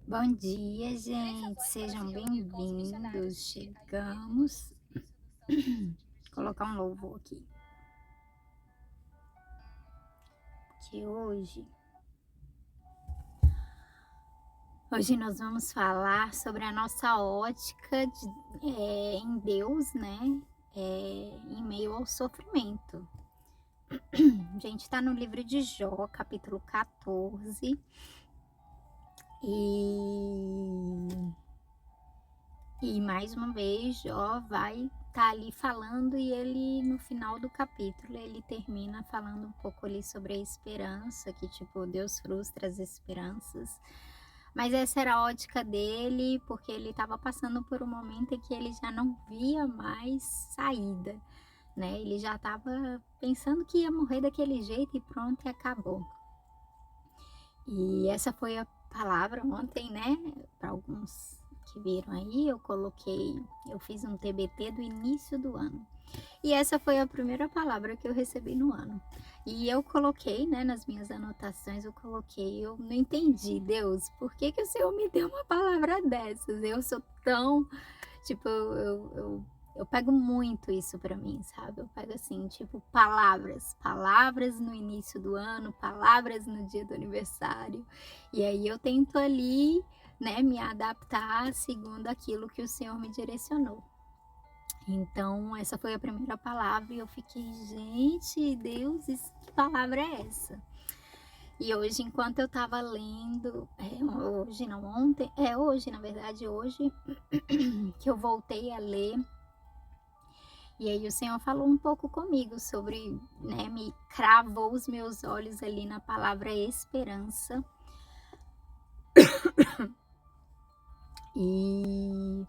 Bom dia, gente. Sejam bem-vindos. Chegamos. Colocar um louvor aqui. Que hoje nós vamos falar sobre a nossa ótica em Deus, né? Em meio ao sofrimento. A gente está no livro de Jó, capítulo 14. E mais uma vez, Jó vai estar ali falando e ele, no final do capítulo, ele termina falando um pouco ali sobre a esperança, que tipo, Deus frustra as esperanças. Mas essa era a ótica dele, porque ele estava passando por um momento em que ele já não via mais saída, né? Ele já estava pensando que ia morrer daquele jeito e pronto, e acabou. E essa foi a palavra ontem, né? Para alguns que viram aí, eu fiz um TBT do início do ano. E essa foi a primeira palavra que eu recebi no ano. E eu coloquei, né, nas minhas anotações, eu não entendi, Deus, por que o Senhor me deu uma palavra dessas? Eu sou tão, tipo, eu pego muito isso pra mim, sabe? Eu pego assim, tipo, palavras no início do ano, palavras no dia do aniversário. E aí eu tento ali, né, me adaptar segundo aquilo que o Senhor me direcionou. Então, essa foi a primeira palavra e eu fiquei, gente, Deus, que palavra é essa? E hoje, enquanto eu tava lendo, hoje não, ontem, hoje, na verdade, hoje, que eu voltei a ler, e aí o Senhor falou um pouco comigo sobre, né, me cravou os meus olhos ali na palavra esperança. E,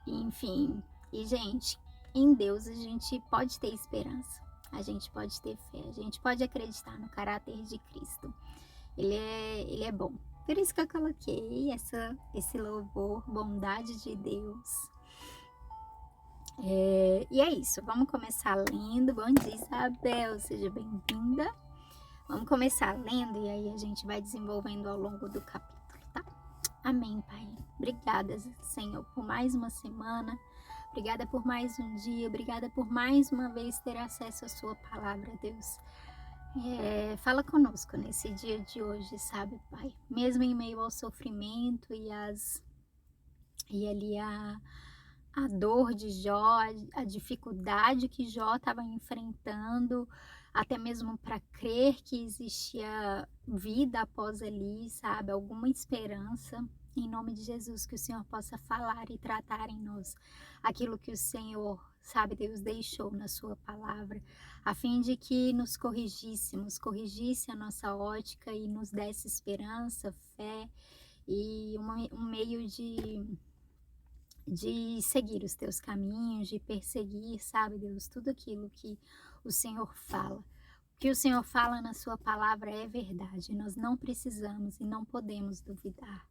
enfim, gente, em Deus a gente pode ter esperança, a gente pode ter fé, a gente pode acreditar no caráter de Cristo. Ele é bom. Por isso que eu coloquei esse louvor, bondade de Deus. E é isso, vamos começar lendo. Bom dia, Isabel, seja bem-vinda. Vamos começar lendo e aí a gente vai desenvolvendo ao longo do capítulo, tá? Amém, Pai. Obrigada, Senhor, por mais uma semana. Obrigada por mais um dia. Obrigada por mais uma vez ter acesso à sua palavra, Deus. Fala conosco nesse dia de hoje, sabe, Pai? Mesmo em meio ao sofrimento e ali a dor de Jó, a dificuldade que Jó estava enfrentando, até mesmo para crer que existia vida após ali, sabe? Alguma esperança. Em nome de Jesus, que o Senhor possa falar e tratar em nós aquilo que o Senhor, sabe, Deus deixou na sua palavra, a fim de que nos corrigisse a nossa ótica e nos desse esperança, fé e um meio de seguir os teus caminhos, de perseguir, sabe, Deus, tudo aquilo que o Senhor fala. O que o Senhor fala na sua palavra é verdade, nós não precisamos e não podemos duvidar.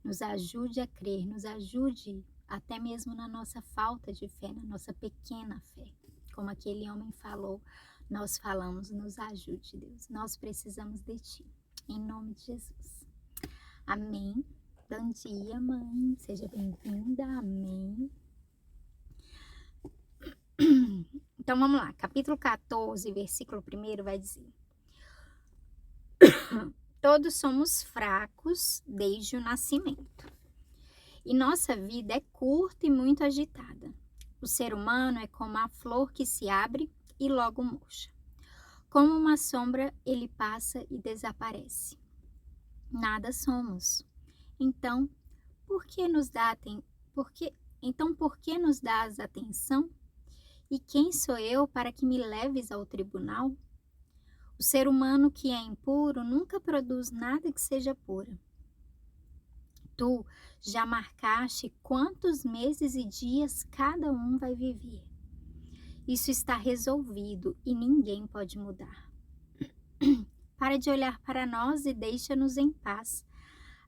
Nos ajude a crer, nos ajude até mesmo na nossa falta de fé, na nossa pequena fé. Como aquele homem falou, nós falamos, nos ajude, Deus. Nós precisamos de Ti. Em nome de Jesus. Amém. Bom dia, mãe. Seja bem-vinda. Amém. Então vamos lá. Capítulo 14, versículo 1 vai dizer: Todos somos fracos desde o nascimento. E nossa vida é curta e muito agitada. O ser humano é como a flor que se abre e logo murcha. Como uma sombra, ele passa e desaparece. Nada somos. Então, por que nos dás atenção? E quem sou eu para que me leves ao tribunal? O ser humano que é impuro nunca produz nada que seja puro. Tu já marcaste quantos meses e dias cada um vai viver. Isso está resolvido e ninguém pode mudar. Para de olhar para nós e deixa-nos em paz,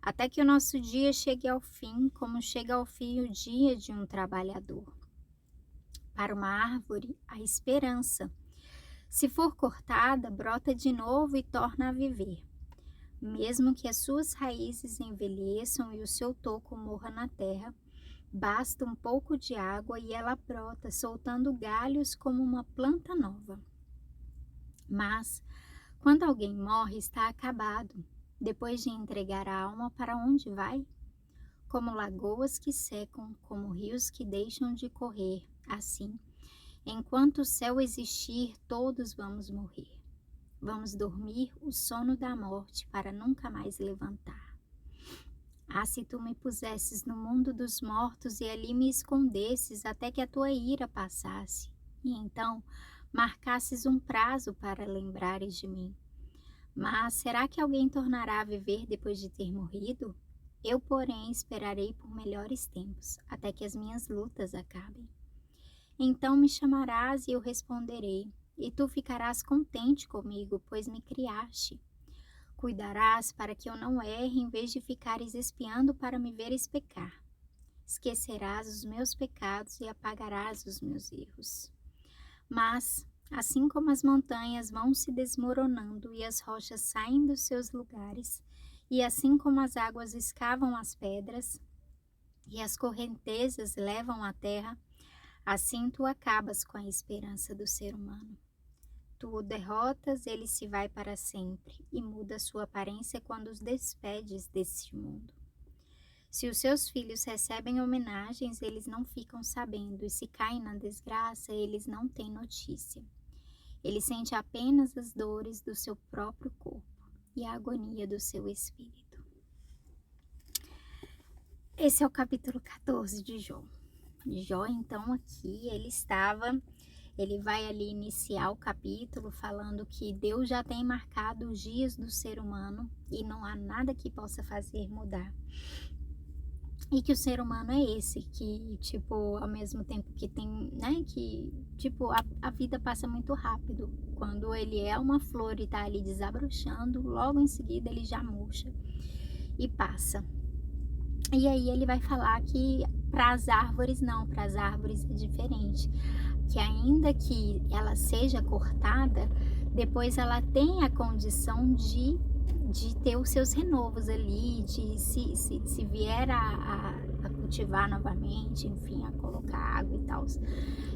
até que o nosso dia chegue ao fim, como chega ao fim o dia de um trabalhador. Para uma árvore, a esperança. Se for cortada, brota de novo e torna a viver. Mesmo que as suas raízes envelheçam e o seu toco morra na terra, basta um pouco de água e ela brota, soltando galhos como uma planta nova. Mas, quando alguém morre, está acabado. Depois de entregar a alma, para onde vai? Como lagoas que secam, como rios que deixam de correr, assim, enquanto o céu existir, todos vamos morrer. Vamos dormir o sono da morte para nunca mais levantar. Ah, se tu me pusesses no mundo dos mortos e ali me escondesses até que a tua ira passasse, e então marcasses um prazo para lembrares de mim. Mas será que alguém tornará a viver depois de ter morrido? Eu, porém, esperarei por melhores tempos, até que as minhas lutas acabem. Então me chamarás e eu responderei, e tu ficarás contente comigo, pois me criaste. Cuidarás para que eu não erre em vez de ficares espiando para me veres pecar. Esquecerás os meus pecados e apagarás os meus erros. Mas, assim como as montanhas vão se desmoronando e as rochas saem dos seus lugares, e assim como as águas escavam as pedras e as correntezas levam a terra, assim tu acabas com a esperança do ser humano. Tu o derrotas, ele se vai para sempre e muda sua aparência quando os despedes deste mundo. Se os seus filhos recebem homenagens, eles não ficam sabendo, e se caem na desgraça, eles não têm notícia. Ele sente apenas as dores do seu próprio corpo e a agonia do seu espírito. Esse é o capítulo 14 de Jó. Jó, então, aqui ele vai ali iniciar o capítulo falando que Deus já tem marcado os dias do ser humano e não há nada que possa fazer mudar. E que o ser humano é esse, que, tipo, ao mesmo tempo que tem, né, que, tipo, a vida passa muito rápido. Quando ele é uma flor e tá ali desabrochando, logo em seguida ele já murcha e passa. E aí ele vai falar que para as árvores não, para as árvores é diferente. Que ainda que ela seja cortada, depois ela tem a condição de ter os seus renovos ali, de se vier a cultivar novamente, enfim, a colocar água e tal,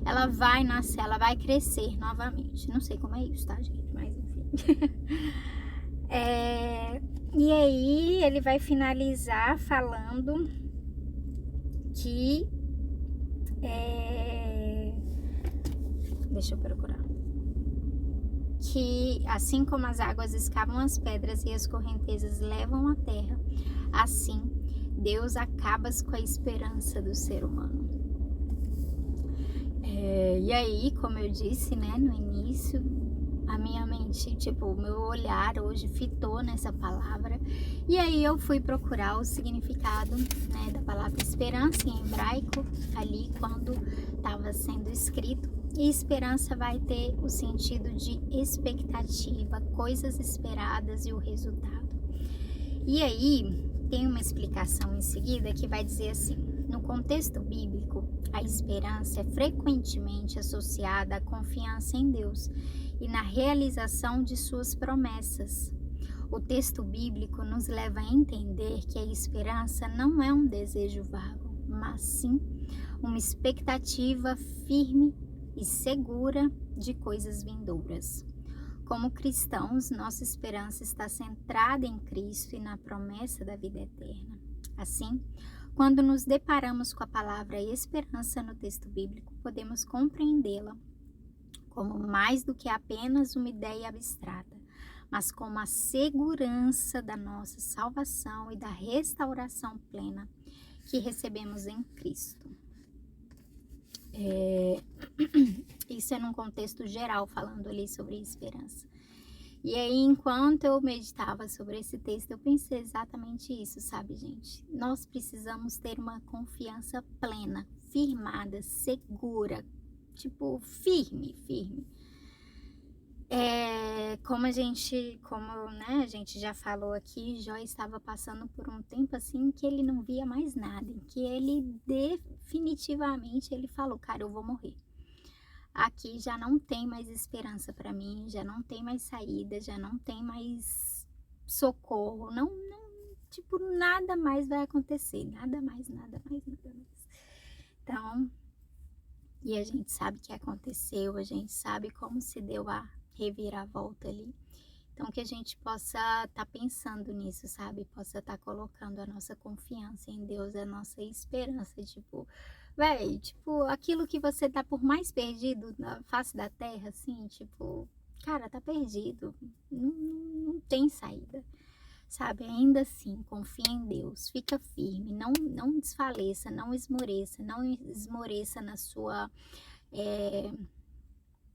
ela vai nascer, ela vai crescer novamente. Não sei como é isso, tá, gente? Mas enfim. E aí ele vai finalizar falando que deixa eu procurar. Que assim como as águas escavam as pedras e as correntezas levam a terra, assim Deus acaba com a esperança do ser humano. E aí, como eu disse, né, no início, a minha mente, tipo, o meu olhar hoje fitou nessa palavra. E aí eu fui procurar o significado, né, da palavra esperança em hebraico, ali quando estava sendo escrito. E esperança vai ter o sentido de expectativa, coisas esperadas e o resultado. E aí tem uma explicação em seguida que vai dizer assim: no contexto bíblico, a esperança é frequentemente associada à confiança em Deus e na realização de suas promessas. O texto bíblico nos leva a entender que a esperança não é um desejo vago, mas sim uma expectativa firme e segura de coisas vindouras. Como cristãos, nossa esperança está centrada em Cristo e na promessa da vida eterna. Assim, quando nos deparamos com a palavra esperança no texto bíblico, podemos compreendê-la como mais do que apenas uma ideia abstrata, mas como a segurança da nossa salvação e da restauração plena que recebemos em Cristo. Isso é num contexto geral, falando ali sobre esperança. E aí, enquanto eu meditava sobre esse texto, eu pensei exatamente isso, sabe, gente? Nós precisamos ter uma confiança plena, firmada, segura, tipo, firme. Como a gente já falou aqui, Jó estava passando por um tempo assim que ele não via mais nada, em que ele definitivamente ele falou, cara, eu vou morrer. Aqui já não tem mais esperança para mim, já não tem mais saída, já não tem mais socorro, não, tipo, nada mais vai acontecer, nada mais, nada mais, nada mais. Então, e a gente sabe o que aconteceu, a gente sabe como se deu a reviravolta ali. Então, que a gente possa estar pensando nisso, sabe? Possa estar colocando a nossa confiança em Deus, a nossa esperança, tipo, véi, tipo, aquilo que você tá por mais perdido na face da terra, assim, tipo, cara, tá perdido, não tem saída, sabe? Ainda assim, confia em Deus, fica firme, não desfaleça, não esmoreça eh,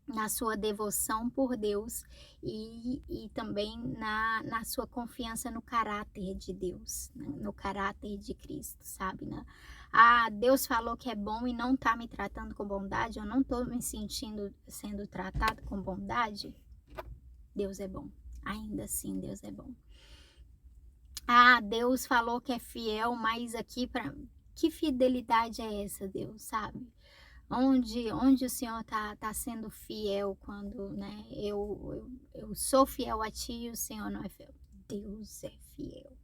na sua devoção por Deus e também na sua confiança no caráter de Deus, né, no caráter de Cristo, sabe, né. "Ah, Deus falou que é bom e não tá me tratando com bondade, eu não tô me sentindo sendo tratado com bondade", Deus é bom, ainda assim Deus é bom. "Ah, Deus falou que é fiel, mas aqui para que fidelidade é essa, Deus?", sabe. Onde o Senhor tá sendo fiel quando, né, eu sou fiel a ti e o Senhor não é fiel. Deus é fiel.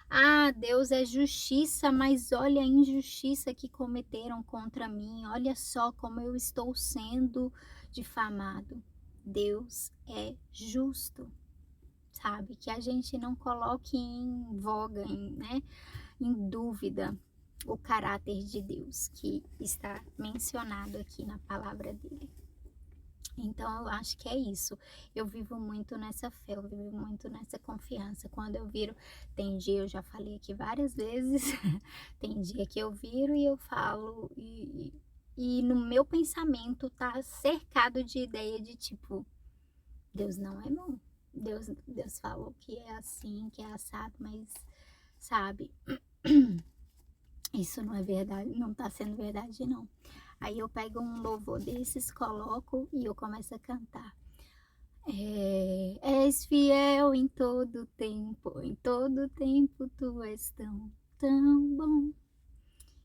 Ah, Deus é justiça, mas olha a injustiça que cometeram contra mim, olha só como eu estou sendo difamado. Deus é justo, sabe, que a gente não coloque em voga, né, em dúvida o caráter de Deus que está mencionado aqui na palavra dele. Então eu acho que é isso. Eu vivo muito nessa fé, eu vivo muito nessa confiança. Quando eu viro, tem dia, eu já falei aqui várias vezes, tem dia que eu viro e eu falo, e no meu pensamento tá cercado de ideia de tipo, Deus não é bom. Deus falou que é assim, que é assado, mas sabe, isso não é verdade, não tá sendo verdade não. Aí eu pego um louvor desses, coloco e eu começo a cantar. És fiel em todo tempo tu és tão, tão bom,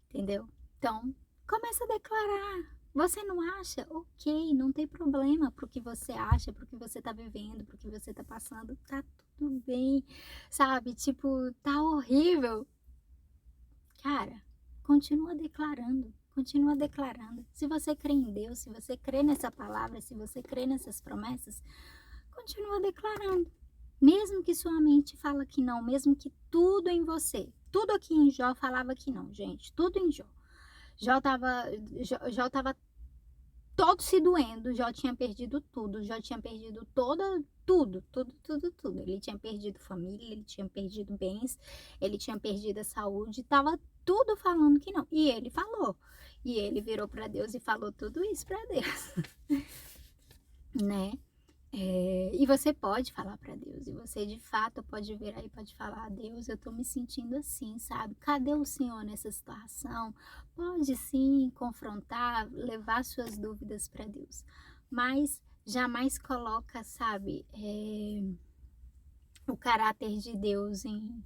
entendeu? Então, começa a declarar. Você não acha? Ok, não tem problema pro que você acha, pro que você tá vivendo, pro que você tá passando, tá tudo bem, sabe? Tipo, tá horrível. Cara, continua declarando, continua declarando. Se você crê em Deus, se você crê nessa palavra, se você crê nessas promessas, continua declarando. Mesmo que sua mente fala que não, mesmo que tudo em você, tudo aqui em Jó falava que não, gente, tudo em Jó. Jó estava Jó estava todo se doendo, Jó tinha perdido tudo, Jó tinha perdido tudo. Ele tinha perdido família, ele tinha perdido bens, ele tinha perdido a saúde, estava tudo falando que não. E ele falou. E ele virou para Deus e falou tudo isso para Deus, né? E você pode falar para Deus, e você de fato pode virar e pode falar: "Deus, eu tô me sentindo assim, sabe? Cadê o Senhor nessa situação?". Pode sim confrontar, levar suas dúvidas para Deus, mas jamais coloca, sabe, o caráter de Deus em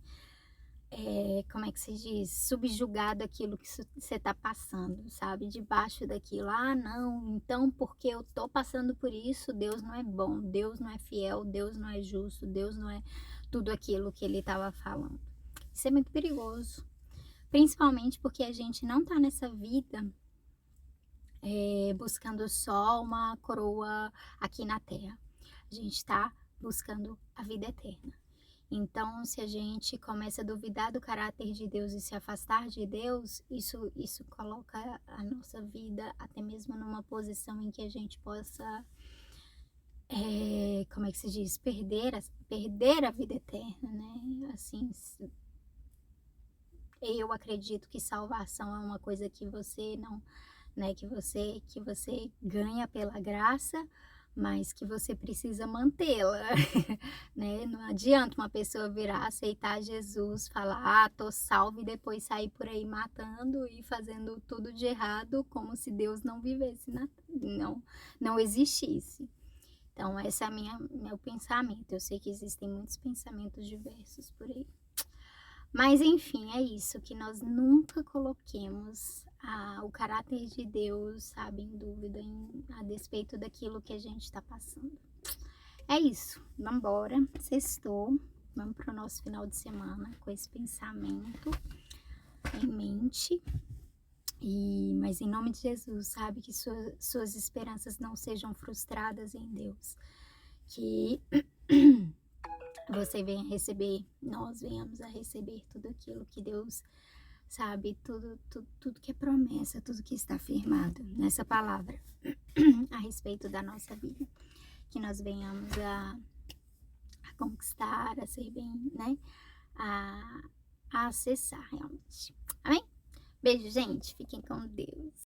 como é que se diz? Subjugado aquilo que você está passando, sabe? Debaixo daquilo. Ah, não, então porque eu tô passando por isso, Deus não é bom, Deus não é fiel, Deus não é justo, Deus não é tudo aquilo que ele estava falando. Isso é muito perigoso. Principalmente porque a gente não tá nessa vida buscando só uma coroa aqui na terra. A gente está buscando a vida eterna. Então, se a gente começa a duvidar do caráter de Deus e se afastar de Deus, isso coloca a nossa vida até mesmo numa posição em que a gente possa, como é que se diz? Perder a vida eterna, né? Assim, eu acredito que salvação é uma coisa que você não, né, que você ganha pela graça, mas que você precisa mantê-la, né. Não adianta uma pessoa virar, aceitar Jesus, falar: "Ah, tô salvo", e depois sair por aí matando e fazendo tudo de errado, como se Deus não vivesse na não existisse. Então essa é a meu pensamento. Eu sei que existem muitos pensamentos diversos por aí. Mas enfim, é isso, que nós nunca coloquemos o caráter de Deus, sabe, em dúvida a despeito daquilo que a gente está passando. É isso, vamos embora, sextou, vamos para o nosso final de semana com esse pensamento em mente. Mas em nome de Jesus, sabe, que suas esperanças não sejam frustradas em Deus. Que você venha receber, nós venhamos a receber tudo aquilo que Deus, sabe, tudo que é promessa, tudo que está firmado nessa palavra a respeito da nossa vida. Que nós venhamos a conquistar, a ser bem, né, a acessar realmente. Amém? Beijo, gente. Fiquem com Deus.